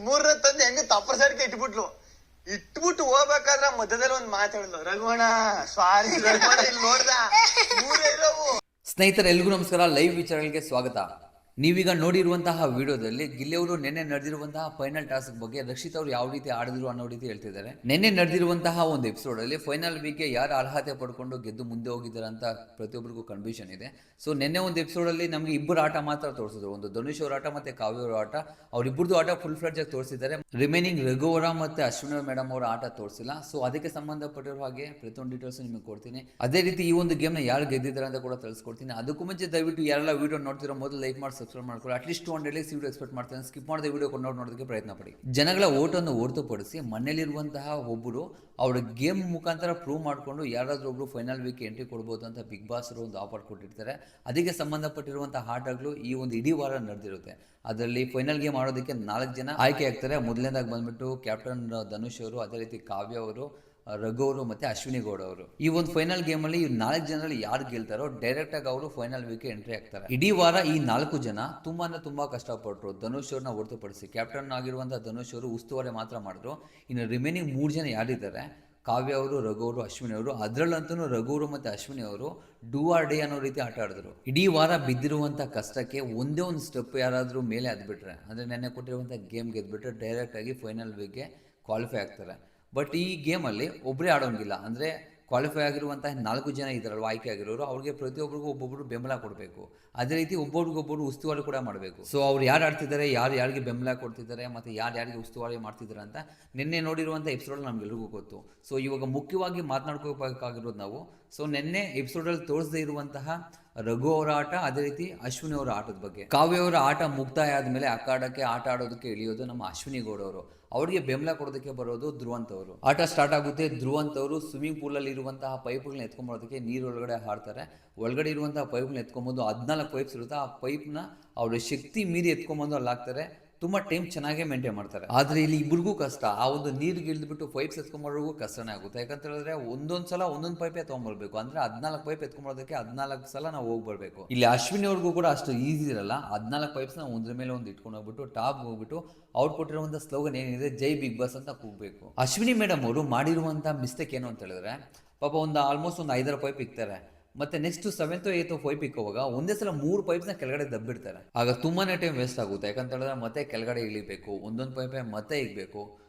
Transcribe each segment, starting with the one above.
ಮೂರನೇ ತಂದು ಹೆಂಗ ತಪ್ಪರ್ ಸೈಡ್ಗೆ ಇಟ್ಬಿಟ್ಟು ಹೋಗ್ಬೇಕಾದ್ರೆ ಮಧ್ಯದಲ್ಲಿ ಒಂದ್ ಮಾತು ಹೇಳಿದ್ಲು, ರಘುವಣ ಸಾರಿ ರಘುವಣ ಇಲ್ಲಿ ನೋಡ್ದ ಮೂರೇ ಇರೋವು. ಸ್ನೇಹಿತರೆ, ಎಲ್ರಿಗೂ ನಮಸ್ಕಾರ. ಲೈವ್ ವಿಚಾರಗಳಿಗೆ ಸ್ವಾಗತ. ನೀವೀಗ ನೋಡಿರುವಂತಹ ವಿಡಿಯೋದಲ್ಲಿ ಗಿಲ್ಲಿ ಅವರು ನಿನ್ನೆ ನಡೆದಿರುವಂತಹ ಫೈನಲ್ ಟಾಸ್ಕ್ ಬಗ್ಗೆ ರಕ್ಷಿತ್ ಅವರು ಯಾವ ರೀತಿ ಆಡಿದ್ರು ಅನ್ನೋ ರೀತಿ ಹೇಳ್ತಿದ್ದಾರೆ. ನಿನ್ನೆ ನಡೆದಿರುವಂತಹ ಒಂದು ಎಪಿಸೋಡ್ ಅಲ್ಲಿ ಫೈನಲ್ ವೀಕ್ಗೆ ಯಾರು ಅರ್ಹತೆ ಪಡ್ಕೊಂಡು ಗೆದ್ದು ಮುಂದೆ ಹೋಗಿದ್ದಾರೆ ಅಂತ ಪ್ರತಿಯೊಬ್ಬರಿಗೂ ಕನ್ಫ್ಯೂಷನ್ ಇದೆ. ಸೊ ನಿನ್ನೆ ಒಂದು ಎಪಿಸೋಡ್ ಅಲ್ಲಿ ನಮಗೆ ಇಬ್ಬರು ಆಟ ಮಾತ್ರ ತೋರಿಸಿದ್ರು, ಒಂದು ಧನುಷ್ ಅವರ ಆಟ ಮತ್ತೆ ಕಾವ್ಯ ಅವರ ಆಟ. ಅವರಿಬ್ಬರದು ಆಟ ಫುಲ್ ಫ್ಲೆಡ್ಜ್ ಆಗಿ ತೋರಿಸಿದ್ದಾರೆ. ರಿಮೈನಿಂಗ್ ರಘು ಅವರ ಮತ್ತೆ ಅಶ್ವಿನಿ ಮೇಡಮ್ ಅವರ ಆಟ ತೋರಿಸಿಲ್ಲ. ಸೊ ಅದಕ್ಕೆ ಸಂಬಂಧಪಟ್ಟಿರೋ ಹಾಗೆ ಪ್ರತಿಯೊಂದು ಡೀಟೇಲ್ಸ್ ನಿಮಗೆ ಕೊಡ್ತೀನಿ. ಅದೇ ರೀತಿ ಈ ಒಂದು ಗೇಮ್ ನ ಯಾರು ಗೆದ್ದಿದ್ದಾರೆ ಅಂತ ಕೂಡ ತಿಳಿಸ್ಕೊಡ್ತೀನಿ. ಅದಕ್ಕೂ ಮುಂಚೆ ದಯವಿಟ್ಟು ಯಾರೆಲ್ಲ ವಿಡಿಯೋ ನೋಡ್ತಿರೋ ಮೊದಲು ಲೈಕ್ ಮಾಡಿ ಸಬ್ಸ್ಕ್ರೈಬ್ ಮಾಡ್ಕೊಳ್ಳಿ. ಅಟ್ಲೀಸ್ಟ್ 200 ಲೈಕ್ಸ್ ವಿಡಿಯೋ ಎಕ್ಸ್ಪೆಕ್ಟ್ ಮಾಡ್ತೇನೆ. ಸ್ಕಿಪ್ ಮಾಡದೆ ವಿಡಿಯೋ ನೋಡೋದಕ್ಕೆ ಪ್ರಯತ್ನ ಪಡಿ. ಜನಗಳ ಓಟನ್ನು ಹೊರತುಪಡಿಸಿ ಮನೇಲಿರುವಂತಹ ಒಬ್ಬರು ಅವರ ಗೇಮ್ ಮುಖಾಂತರ ಪ್ರೂವ್ ಮಾಡಿಕೊಂಡು ಯಾರಾದ್ರೂ ಒಬ್ರು ಫೈನಲ್ ವೀಕ್ ಎಂಟ್ರಿ ಕೊಡ್ಬೋದು ಅಂತ ಬಿಗ್ ಬಾಸ್ ಒಂದು ಆಫರ್ ಕೊಟ್ಟಿರ್ತಾರೆ. ಅದಕ್ಕೆ ಸಂಬಂಧಪಟ್ಟಿರುವಂತಹ ಆಟಗಳು ಈ ಒಂದು ಇಡೀ ವಾರ ನಡೆದಿರುತ್ತೆ. ಅದರಲ್ಲಿ ಫೈನಲ್ ಗೇಮ್ ಆಡೋದಕ್ಕೆ 4 ಜನ ಆಯ್ಕೆ ಆಗ್ತಾರೆ. ಮೊದಲನೇದಾಗಿ ಬಂದ್ಬಿಟ್ಟು ಕ್ಯಾಪ್ಟನ್ ಧನುಷ್ ಅವರು, ಅದೇ ರೀತಿ ಕಾವ್ಯ ಅವರು, ರಘು ಅವರು ಮತ್ತೆ ಅಶ್ವಿನಿ ಗೌಡ ಅವರು. ಈ ಒಂದು ಫೈನಲ್ ಗೇಮ್ ಅಲ್ಲಿ 4 ಜನರಲ್ಲಿ ಯಾರು ಗೆಲ್ತಾರೋ ಡೈರೆಕ್ಟ್ ಆಗಿ ಅವರು ಫೈನಲ್ ವೀಕ್ ಎಂಟ್ರಿ ಆಗ್ತಾರೆ. ಇಡೀ ವಾರ ಈ 4 ಜನ ತುಂಬಾ ಕಷ್ಟಪಟ್ಟರು. ಧನುಷ್ ಅವ್ರನ್ನ ಹೊರತುಪಡಿಸಿ ಕ್ಯಾಪ್ಟನ್ ಆಗಿರುವಂತಹ ಧನುಷ್ ಅವರು ಉಸ್ತುವಾರಿ ಮಾತ್ರ ಮಾಡಿದ್ರು. ಇನ್ನು ರಿಮೈನಿಂಗ್ 3 ಜನ ಯಾರಿದ್ದಾರೆ, ಕಾವ್ಯ ಅವರು, ರಘು ಅವರು, ಅಶ್ವಿನಿ ಅವರು, ಅದರಲ್ಲಂತೂ ರಘು ಅವರು ಮತ್ತೆ ಅಶ್ವಿನಿ ಅವರು ಡೂ ಆರ್ ಡೇ ಅನ್ನೋ ರೀತಿ ಆಟ ಆಡಿದ್ರು. ಇಡೀ ವಾರ ಬಿದ್ದಿರುವಂಥ ಕಷ್ಟಕ್ಕೆ ಒಂದೇ ಒಂದು ಸ್ಟೆಪ್ ಯಾರಾದರೂ ಮೇಲೆ ಅದ್ಬಿಟ್ರೆ, ಅಂದರೆ ನೆನ್ನೆ ಕೊಟ್ಟಿರುವಂಥ ಗೇಮ್ ಗೆದ್ಬಿಟ್ರೆ ಡೈರೆಕ್ಟ್ ಆಗಿ ಫೈನಲ್ ವೀಕ್ಗೆ ಕ್ವಾಲಿಫೈ ಆಗ್ತಾರೆ. ಬಟ್ ಈ ಗೇಮಲ್ಲಿ ಒಬ್ಬರೇ ಆಡೋಂಗಿಲ್ಲ. ಅಂದರೆ ಕ್ವಾಲಿಫೈ ಆಗಿರುವಂತಹ 4 ಜನ ಇದ್ದಾರಲ್ವ ಆಯ್ಕೆ ಆಗಿರೋರು, ಅವ್ರಿಗೆ ಪ್ರತಿಯೊಬ್ಬರಿಗೂ ಒಬ್ಬೊಬ್ಬರು ಬೆಂಬಲ ಕೊಡಬೇಕು. ಅದೇ ರೀತಿ ಒಬ್ಬೊಬ್ರಿಗೊಬ್ಬರು ಉಸ್ತುವಾರಿ ಕೂಡ ಮಾಡಬೇಕು. ಸೊ ಅವ್ರು ಯಾರು ಆಡ್ತಿದ್ದಾರೆ, ಯಾರಿಗೆ ಬೆಂಬಲ ಕೊಡ್ತಿದ್ದಾರೆ ಮತ್ತು ಯಾರಿಗೆ ಉಸ್ತುವಾರಿ ಮಾಡ್ತಿದ್ದಾರೆ ಅಂತ ನಿನ್ನೆ ನೋಡಿರುವಂಥ ಎಪಿಸೋಡ್ ನಮ್ಗೆಲ್ರಿಗೂ ಗೊತ್ತು. ಸೊ ಇವಾಗ ಮುಖ್ಯವಾಗಿ ಮಾತನಾಡ್ಕೋಬೇಕಾಗಿರೋದು ನಾವು. ಸೊ ನಿನ್ನೆ ಎಪಿಸೋಡಲ್ಲಿ ತೋರಿಸದೇ ಇರುವಂತಹ ರಘು ಅವರ ಆಟ, ಅದೇ ರೀತಿ ಅಶ್ವಿನಿ ಅವರ ಆಟದ ಬಗ್ಗೆ. ಕಾವ್ಯ ಅವರ ಆಟ ಮುಕ್ತಾಯ ಆದಮೇಲೆ ಅಖಾಡಕ್ಕೆ ಆಟ ಆಡೋದಕ್ಕೆ ಇಳಿಯೋದು ನಮ್ಮ ಅಶ್ವಿನಿ ಗೌಡ ಅವರು. ಅವರಿಗೆ ಬೆಂಬಲ ಕೊಡೋದಕ್ಕೆ ಬರೋದು ಧ್ರುವಂತ್ ಅವರು. ಆಟ ಸ್ಟಾರ್ಟ್ ಆಗುತ್ತೆ. ಧ್ರುವಂತ್ ಅವರು ಸ್ವಿಮ್ಮಿಂಗ್ ಪೂಲಲ್ಲಿ ಇರುವಂತಹ ಪೈಪ್ಗಳನ್ನ ಎತ್ಕೊಂಬರೋದಕ್ಕೆ ನೀರೊಳಗಡೆ ಹಾಡ್ತಾರೆ. ಒಳಗಡೆ ಇರುವಂತಹ ಪೈಪ್ನ ಎತ್ಕೊಂಬಂದು 14 ಪೈಪ್ಸ್ ಇರುತ್ತೆ. ಆ ಪೈಪ್ನ ಅವರ ಶಕ್ತಿ ಮೀರಿ ಎತ್ಕೊಂಬಂದು ಅಲ್ಲಿ ಹಾಕ್ತಾರೆ. ತುಂಬ ಟೈಮ್ ಚೆನ್ನಾಗೇ ಮೇಂಟೈನ್ ಮಾಡ್ತಾರೆ. ಆದರೆ ಇಲ್ಲಿ ಇಬ್ಬರಿಗೂ ಕಷ್ಟ. ಆ ಒಂದು ನೀರಿಗೆ ಇಳಿದ್ಬಿಟ್ಟು ಪೈಪ್ಸ್ ಎತ್ಕೊಂಬರೋರಿಗೂ ಕಷ್ಟನೇ ಆಗುತ್ತೆ. ಯಾಕಂತ ಹೇಳಿದ್ರೆ ಒಂದೊಂದು ಸಲ ಒಂದೊಂದು ಪೈಪೇ ತೊಗೊಂಬರ್ಬೇಕು. ಅಂದರೆ 14 ಪೈಪ್ ಎತ್ಕೊಂಬರೋದಕ್ಕೆ 14 ಸಲ ನಾವು ಹೋಗಿ ಬರಬೇಕು. ಇಲ್ಲಿ ಅಶ್ವಿನಿ ಅವ್ರಿಗೂ ಕೂಡ ಅಷ್ಟು ಈಸಿ ಇರಲ್ಲ. 14 ಪೈಪ್ಸ್ನ ಒಂದ್ರ ಮೇಲೆ ಒಂದು ಇಟ್ಕೊಂಡು ಹೋಗ್ಬಿಟ್ಟು ಟಾಪ್ ಹೋಗ್ಬಿಟ್ಟು ಅವ್ರು ಕೊಟ್ಟಿರುವಂಥ ಸ್ಲೋಗನ್ ಏನಿದೆ, ಜೈ ಬಿಗ್ ಬಾಸ್ ಅಂತ ಕೂಗಬೇಕು. ಅಶ್ವಿನಿ ಮೇಡಮ್ ಅವರು ಮಾಡಿರುವಂಥ ಮಿಸ್ಟೇಕ್ ಏನು ಅಂತ ಹೇಳಿದ್ರೆ, ಪಾಪ ಆಲ್ಮೋಸ್ಟ್ ಒಂದು 5-6 ಪೈಪ್ ಇಕ್ತಾರೆ. ಮತ್ತೆ ನೆಕ್ಸ್ಟ್ 7th 8th ಪೈಪ್ ಇಕ್ಕುವಾಗ ಒಂದೇ ಸಲ 3 ಪೈಪ್ಸ್ನ ಕೆಳಗಡೆ ದಬ್ಬಿಡ್ತಾರೆ. ಆಗ ತುಂಬಾನೇ ಟೈಮ್ ವೇಸ್ಟ್ ಆಗುತ್ತೆ. ಯಾಕಂತ ಹೇಳಿದ್ರೆ ಮತ್ತೆ ಕೆಳಗಡೆ ಇಳಿಬೇಕು, ಒಂದೊಂದು ಪೈಪೇ ಮತ್ತೆ ಇಕ್ಬೇಕು.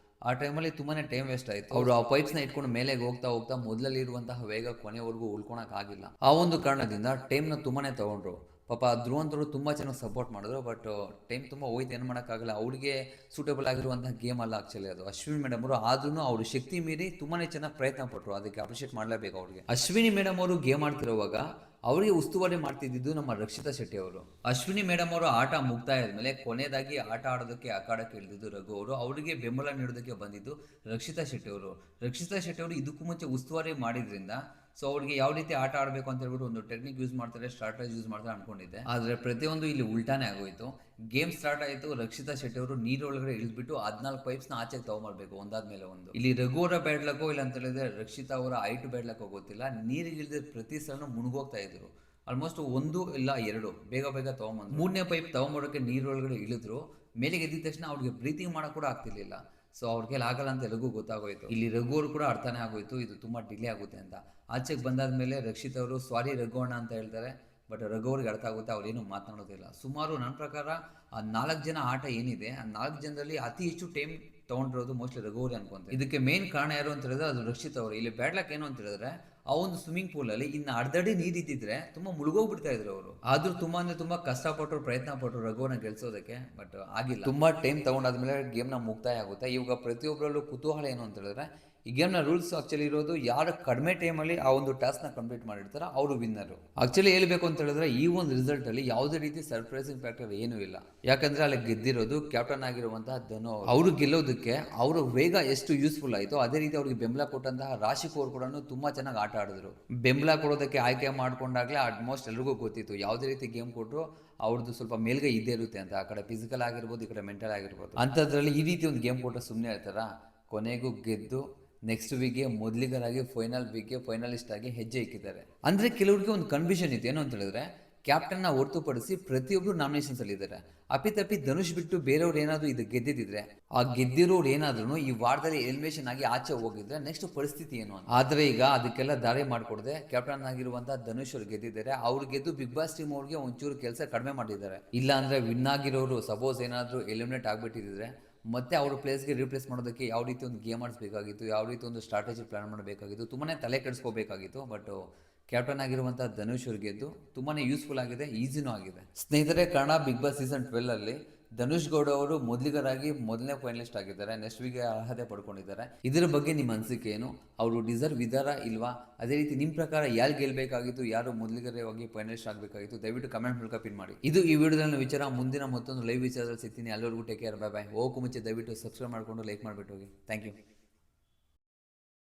ಆ ಟೈಮಲ್ಲಿ ತುಂಬಾನೇ ಟೈಮ್ ವೇಸ್ಟ್ ಆಯಿತು. ಅವರು ಆ ಪೈಪ್ಸ್ನ ಇಟ್ಕೊಂಡು ಮೇಲೆ ಹೋಗ್ತಾ ಮೊದಲಲ್ಲಿ ಇರುವಂತಹ ವೇಗ ಕೊನೆವರೆಗೂ ಉಳ್ಕೊಳಕ್ಕಾಗಿಲ್ಲ. ಆ ಒಂದು ಕಾರಣದಿಂದ ಟೈಮ್ನ ತುಂಬಾನೇ ತಗೊಂಡ್ರು. ಪಾಪ ಧ್ರುವಂತರು ತುಂಬ ಚೆನ್ನಾಗಿ ಸಪೋರ್ಟ್ ಮಾಡಿದ್ರು. ಬಟ್ ಟೈಮ್ ತುಂಬ ಹೋಯ್ತು, ಏನು ಮಾಡೋಕ್ಕಾಗಲ್ಲ. ಅವರಿಗೆ ಸೂಟೇಬಲ್ ಆಗಿರುವಂತಹ ಗೇಮ್ ಅಲ್ಲ ಆ್ಯಕ್ಚುಲಿ ಅದು. ಅಶ್ವಿನಿ ಮೇಡಮ್ ಅವರು ಆದ್ರೂ ಅವ್ರ ಶಕ್ತಿ ಮೀರಿ ತುಂಬಾ ಚೆನ್ನಾಗಿ ಪ್ರಯತ್ನ ಪಟ್ಟರು. ಅದಕ್ಕೆ ಅಪ್ರಿಷಿಯೇಟ್ ಮಾಡಲೇಬೇಕು ಅವ್ರಿಗೆ. ಅಶ್ವಿನಿ ಮೇಡಮ್ ಅವರು ಗೇಮ್ ಆಡ್ತಿರುವಾಗ ಅವರಿಗೆ ಉಸ್ತುವಾರಿ ಮಾಡ್ತಿದ್ದು ನಮ್ಮ ರಕ್ಷಿತಾ ಶೆಟ್ಟಿ ಅವರು. ಅಶ್ವಿನಿ ಮೇಡಮ್ ಅವರು ಆಟ ಮುಕ್ತಾಯ ಆದಮೇಲೆ ಕೊನೆಯದಾಗಿ ಆಟ ಆಡೋದಕ್ಕೆ ಅಖಾಡಕ್ಕೆ ಇಳಿದಿದ್ದು ರಘು ಅವರು. ಅವರಿಗೆ ಬೆಂಬಲ ನೀಡೋದಕ್ಕೆ ಬಂದಿದ್ದು ರಕ್ಷಿತಾ ಶೆಟ್ಟಿ ಅವರು. ರಕ್ಷಿತಾ ಶೆಟ್ಟಿ ಅವರು ಇದಕ್ಕೂ ಮುಂಚೆ ಉಸ್ತುವಾರಿ ಮಾಡಿದ್ರಿಂದ ಸೊ ಅವ್ರಿಗೆ ಯಾವ ರೀತಿ ಆಟ ಆಡಬೇಕು ಅಂತ ಹೇಳ್ಬಿಟ್ಟು ಒಂದು ಟೆಕ್ನಿಕ್ ಯೂಸ್ ಮಾಡ್ತಾರೆ, ಸ್ಟ್ರಾಟಜಿ ಯೂಸ್ ಮಾಡ್ತಾರೆ ಅನ್ಕೊಂಡಿದ್ದೆ. ಆದರೆ ಪ್ರತಿಯೊಂದು ಇಲ್ಲಿ ಉಲ್ಟಾನೇ ಆಗೋಯ್ತು. ಗೇಮ್ ಸ್ಟಾರ್ಟ್ ಆಯಿತು. ರಕ್ಷಿತಾ ಶೆಟ್ಟಿ ಅವರು ನೀರೊಳಗಡೆ ಇಳಿದ್ಬಿಟ್ಟು 14 ಪೈಪ್ಸ್ನ ಆಚೆಗೆ ತಗೊಂಬರ್ಬೇಕು ಒಂದಾದ್ಮೇಲೆ ಒಂದು. ಇಲ್ಲಿ ರಘು ಅವರ ಬ್ಯಾಡ್ಲಕ್ಕೋ ಇಲ್ಲ ಅಂತ ಹೇಳಿದ್ರೆ ರಕ್ಷಿತಾ ಅವರ ಹೈಟ್ ಬ್ಯಾಡ್ಲಕ್ಕೋ ಗೊತ್ತಿಲ್ಲ, ನೀರಿಗೆ ಇಳಿದ ಪ್ರತಿ ಸಲ ಮುಳುಗೋಗ್ತಾ ಇದ್ರು. ಆಲ್ಮೋಸ್ಟ್ 1 ಇಲ್ಲ 2 ಬೇಗ ತಗೊಂಬಂದು 3ನೇ ಪೈಪ್ ತಗೊಂಬರೋಕ್ಕೆ ನೀರೊಳಗಡೆ ಇಳಿದ್ರು. ಮೇಲೆ ಎದ್ದಿದ ತಕ್ಷಣ ಅವ್ರಿಗೆ ಬ್ರೀತಿಂಗ್ ಮಾಡೋಕೆ ಕೂಡ ಆಗ್ತಿರ್ಲಿಲ್ಲ. ಸೊ ಅವ್ರಿಗೆ ಆಗಲ್ಲ ಅಂತ ಎಲ್ಲರಿಗೂ ಗೊತ್ತಾಗೋಯ್ತು. ಇಲ್ಲಿ ರಘು ಅವರು ಕೂಡ ಅರ್ಥನೇ ಆಗೋಯ್ತು ಇದು ತುಂಬ ಡಿಲೇ ಆಗುತ್ತೆ ಅಂತ. ಆಚೆಗೆ ಬಂದಾದ್ಮೇಲೆ ರಕ್ಷಿತ್ ಅವರು ಸಾರಿ ರಘು ಅಣ್ಣ ಅಂತ ಹೇಳ್ತಾರೆ. ಬಟ್ ರಘು ಅವ್ರಿಗೆ ಅರ್ಥ ಆಗುತ್ತೆ, ಅವ್ರೇನು ಮಾತನಾಡೋದಿಲ್ಲ. ಸುಮಾರು ನನ್ನ ಪ್ರಕಾರ ಆ 4 ಜನ ಆಟ ಏನಿದೆ, ಆ 4 ಜನರಲ್ಲಿ ಅತಿ ಹೆಚ್ಚು ಟೈಮ್ ತೊಗೊಂಡಿರೋದು ಮೋಸ್ಟ್ಲಿ ರಘು ಅವರೇ ಅನ್ಕೊಂತಾರೆ. ಇದಕ್ಕೆ ಮೇನ್ ಕಾರಣ ಯಾರು ಅಂತ ಹೇಳಿದ್ರೆ ಅದು ರಕ್ಷಿತ್ ಅವರು. ಇಲ್ಲಿ ಬ್ಯಾಡ್ಲಕ್ ಏನು ಅಂತ ಹೇಳಿದ್ರೆ, ಆ ಒಂದು ಸ್ವಿಮ್ಮಿಂಗ್ ಪೂಲಲ್ಲಿ ಇನ್ನು ಅರ್ಧಡಿ ನೀರು ಇದ್ದಿದ್ರೆ ತುಂಬ ಮುಳುಗೋಗ್ಬಿಡ್ತಾ ಇದ್ರು ಅವರು. ಆದ್ರೂ ತುಂಬಾ ಕಷ್ಟಪಟ್ಟರು, ಪ್ರಯತ್ನ ಪಟ್ಟರು ರಘುವನ್ನ ಗೆಲ್ಸೋದಕ್ಕೆ. ಬಟ್ ಆಗಿಲ್ಲ. ತುಂಬಾ ಟೈಮ್ ತಗೊಂಡಾದ್ಮೇಲೆ ಗೇಮ್ನ ಮುಕ್ತಾಯ ಆಗುತ್ತೆ. ಇವಾಗ ಪ್ರತಿಯೊಬ್ಬರಲ್ಲೂ ಕುತೂಹಲ ಏನು ಅಂತ ಹೇಳಿದ್ರೆ, ಈ ಗೇಮ್ನ ರೂಲ್ಸ್ ಆಕ್ಚುಲಿ ಇರೋದು ಯಾರು ಕಡಿಮೆ ಟೈಮಲ್ಲಿ ಆ ಒಂದು ಟಾಸ್ಕ್ನ ಕಂಪ್ಲೀಟ್ ಮಾಡಿರ್ತಾರೋ ಅವರು ವಿನ್ನರು. ಆಕ್ಚುಲಿ ಹೇಳ್ಬೇಕು ಅಂತ ಹೇಳಿದ್ರೆ ಈ ಒಂದು ರಿಸಲ್ಟ್ ಅಲ್ಲಿ ಯಾವುದೇ ರೀತಿ ಸರ್ಪ್ರೈಸಿಂಗ್ ಫ್ಯಾಕ್ಟರ್ ಏನೂ ಇಲ್ಲ. ಯಾಕಂದ್ರೆ ಅಲ್ಲಿ ಗೆದ್ದಿರೋದು ಕ್ಯಾಪ್ಟನ್ ಆಗಿರುವಂತಹ ಧನು. ಅವರು ಗೆಲ್ಲೋದಕ್ಕೆ ಅವರ ವೇಗ ಎಷ್ಟು ಯೂಸ್ಫುಲ್ ಆಯಿತು, ಅದೇ ರೀತಿ ಅವ್ರಿಗೆ ಬೆಂಬಲ ಕೊಟ್ಟಂತಹ ರಾಶಿಕ್ ಅವರು ಕೂಡ ತುಂಬಾ ಚೆನ್ನಾಗಿ ಆಟ ಆಡಿದ್ರು. ಬೆಂಬಲ ಕೊಡೋದಕ್ಕೆ ಆಯ್ಕೆ ಮಾಡ್ಕೊಂಡಾಗಲೇ ಆಲ್ಮೋಸ್ಟ್ ಎಲ್ರಿಗೂ ಗೊತ್ತಿತ್ತು ಯಾವುದೇ ರೀತಿ ಗೇಮ್ ಕೊಟ್ಟರು ಅವ್ರದ್ದು ಸ್ವಲ್ಪ ಮೇಲ್ಗೈ ಇದ್ದೇ ಇರುತ್ತೆ ಅಂತ. ಆ ಕಡೆ ಫಿಸಿಕಲ್ ಆಗಿರ್ಬೋದು, ಈ ಕಡೆ ಮೆಂಟಲ್ ಆಗಿರ್ಬೋದು. ಅಂಥದ್ರಲ್ಲಿ ಈ ರೀತಿ ಒಂದು ಗೇಮ್ ಕೊಟ್ಟರೆ ಸುಮ್ಮನೆ ಹೇಳ್ತಾರ. ಕೊನೆಗೂ ಗೆದ್ದು ನೆಕ್ಸ್ಟ್ ವೀಕ್ಗೆ ಮೊದಲಿಗರಾಗಿ ಫೈನಲ್ ವೀಕ್ಗೆ ಫೈನಲಿಸ್ಟ್ ಆಗಿ ಹೆಜ್ಜೆ ಇಕ್ಕಿದ್ದಾರೆ. ಅಂದರೆ ಕೆಲವ್ರಿಗೆ ಒಂದು ಕನ್ಫ್ಯೂಷನ್ ಇತ್ತು. ಏನು ಅಂತ ಹೇಳಿದ್ರೆ, ಕ್ಯಾಪ್ಟನ್ ನ ಹೊರತುಪಡಿಸಿ ಪ್ರತಿಯೊಬ್ರು ನಾಮಿನೇಷನ್ಸ್ ಅಲ್ಲಿ ಇದ್ದಾರೆ. ಅಪಿತಪ್ಪಿ ಧನುಷ್ ಬಿಟ್ಟು ಬೇರೆಯವ್ರು ಏನಾದ್ರು ಇದು ಗೆದ್ದಿದ್ರೆ, ಆ ಗೆದ್ದಿರೋರು ಏನಾದ್ರು ಈ ವಾರದಲ್ಲಿ ಎಲಿಮಿನೇಷನ್ ಆಗಿ ಆಚೆ ಹೋಗಿದ್ರೆ ನೆಕ್ಸ್ಟ್ ಪರಿಸ್ಥಿತಿ ಏನು ಅಂತ. ಆದ್ರೆ ಈಗ ಅದಕ್ಕೆಲ್ಲ ದಾರಿ ಮಾಡ್ಕೊಡದೆ ಕ್ಯಾಪ್ಟನ್ ಆಗಿರುವಂತಹ ಧನುಷ್ ಅವ್ರು ಗೆದ್ದಿದ್ದಾರೆ. ಅವ್ರು ಗೆದ್ದು ಬಿಗ್ ಬಾಸ್ ಟೀಮ್ ಅವ್ರಿಗೆ ಒಂಚೂರು ಕೆಲಸ ಕಡಿಮೆ ಮಾಡಿದ್ದಾರೆ. ಇಲ್ಲ ಅಂದ್ರೆ ವಿನ್ ಆಗಿರೋರು ಸಪೋಸ್ ಏನಾದ್ರು ಎಲಿಮಿನೇಟ್ ಆಗ್ಬಿಟ್ಟಿದ್ರೆ ಮತ್ತೆ ಅವ್ರ ಪ್ಲೇಸ್ಗೆ ರೀಪ್ಲೇಸ್ ಮಾಡೋದಕ್ಕೆ ಯಾವ ರೀತಿ ಒಂದು ಗೇಮ್ ಆಡಿಸ್ಬೇಕಾಗಿತ್ತು, ಯಾವ ರೀತಿ ಒಂದು ಸ್ಟ್ರಾಟಜಿ ಪ್ಲಾನ್ ಮಾಡಬೇಕಾಗಿತ್ತು, ತುಂಬಾನೇ ತಲೆ ಕೆಡಿಸ್ಕೋಬೇಕಾಗಿತ್ತು. ಬಟ್ ಕ್ಯಾಪ್ಟನ್ ಆಗಿರುವಂತಹ ಧನುಷ್ ಅವ್ರಿಗೆ ಗೆದ್ದು ತುಂಬಾನೇ ಯೂಸ್ಫುಲ್ ಆಗಿದೆ, ಈಸಿನೂ ಆಗಿದೆ. ಸ್ನೇಹಿತರೆ, ಕನ್ನಡ ಬಿಗ್ ಬಾಸ್ ಸೀಸನ್ 12 ಅಲ್ಲಿ ಧನುಷ್ ಗೌಡ ಅವರು ಮೊದಲಿಗರಾಗಿ ಮೊದಲನೇ ಫೈನಲಿಸ್ಟ್ ಆಗಿದ್ದಾರೆ. ನೆಕ್ಸ್ಟ್ ವೀಕ್ ಅರ್ಹತೆ ಪಡ್ಕೊಂಡಿದ್ದಾರೆ. ಇದರ ಬಗ್ಗೆ ನಿಮ್ಮ ಅನಿಸಿಕೆ ಏನು? ಅವರು ಡಿಸರ್ವ್ ಇದ್ದಾರಾ ಇಲ್ವಾ? ಅದೇ ರೀತಿ ನಿಮ್ಮ ಪ್ರಕಾರ ಯಾರು ಗೆಲ್ಬೇಕಾಗಿತ್ತು, ಯಾರು ಮೊದಲಿಗರವಾಗಿ ಫೈನಲಿಸ್ಟ್ ಆಗಬೇಕಾಗಿತ್ತು? ದಯವಿಟ್ಟು ಕಮೆಂಟ್ ಮೂಲಕ ಪಿನ್ ಮಾಡಿ. ಇದು ಈ ವಿಡಿಯೋದಲ್ಲಿ ವಿಚಾರ. ಮುಂದಿನ ಮತ್ತೊಂದು ಲೈವ್ ವಿಚಾರದಲ್ಲಿ ಸಿಗ್ತೀನಿ. ಅಲ್ಲಿವರೆಗೂ ಟೇಕ್ ಕೇರ್, ಬೈ ಬೈ. ಹೋಗಕ್ಕೂ ಮುಂಚೆ ದಯವಿಟ್ಟು ಸಬ್ಸ್ಕ್ರೈಬ್ ಮಾಡಿಕೊಂಡು ಲೈಕ್ ಮಾಡಿಬಿಟ್ಟು ಹೋಗಿ. Thank you.